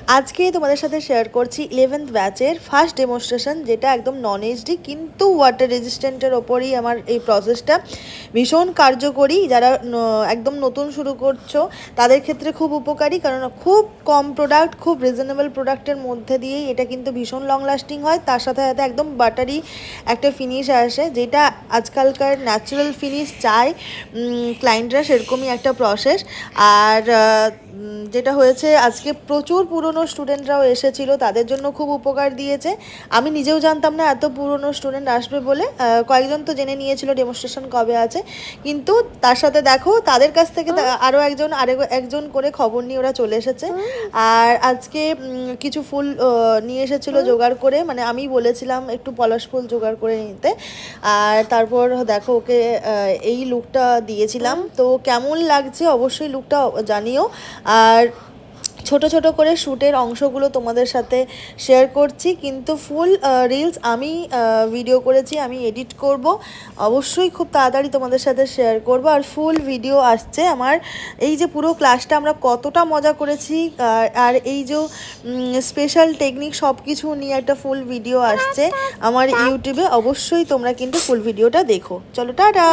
আজকে তোমাদের সাথে শেয়ার করছি 11th ব্যাচের ফার্স্ট ডেমনস্ট্রেশন, যেটা একদম নন এইচডি কিন্তু ওয়াটার রেজিস্ট্যান্টের ওপরই আমার এই প্রসেসটা ভীষণ কার্যকরী। যারা একদম নতুন শুরু করছো তাদের ক্ষেত্রে খুব উপকারী, কারণ খুব কম প্রোডাক্ট, খুব রিজনেবল প্রোডাক্টের মধ্যে দিয়েই এটা কিন্তু ভীষণ লং লাস্টিং হয়। তার সাথে সাথে একদম বাটারি একটা ফিনিশ আসে, যেটা আজকালকার ন্যাচারাল ফিনিশ চায় ক্লায়েন্টরা, সেরকমই একটা প্রসেস। আর যেটা হয়েছে আজকে প্রচুর পুরনো স্টুডেন্টরাও এসেছিল, তাদের জন্য খুব উপকার দিয়েছে। আমি নিজেও জানতাম না এত পুরনো স্টুডেন্ট আসবে বলে, কয়েকজন তো জেনে নিয়েছিল ডেমনস্ট্রেশন কবে আছে, কিন্তু তার সাথে দেখো তাদের কাছ থেকে আরও একজন করে খবর নিয়ে ওরা চলে এসেছে। আর আজকে কিছু ফুল নিয়ে এসেছিলো জোগাড় করে, মানে আমি বলেছিলাম একটু পলাশ ফুল জোগাড় করে নিতে। আর তারপর দেখো ওকে এই লুকটা দিয়েছিলাম, তো কেমন লাগছে অবশ্যই লুকটা জানিও। আর ছোট ছোট করে শ্যুটের অংশগুলো তোমাদের সাথে শেয়ার করছি, কিন্তু ফুল রিলস আমি ভিডিও করেছি, আমি এডিট করব, অবশ্যই খুব তাড়াতাড়ি তোমাদের সাথে শেয়ার করব। আর ফুল ভিডিও আসছে আমার, এই যে পুরো ক্লাসটা আমরা কতটা মজা করেছি, আর এই যে স্পেশাল টেকনিক সব কিছু নিয়ে একটা ফুল ভিডিও আসছে আমার ইউটিউবে, অবশ্যই তোমরা কিন্তু ফুল ভিডিওটা দেখো। চলো টাটা।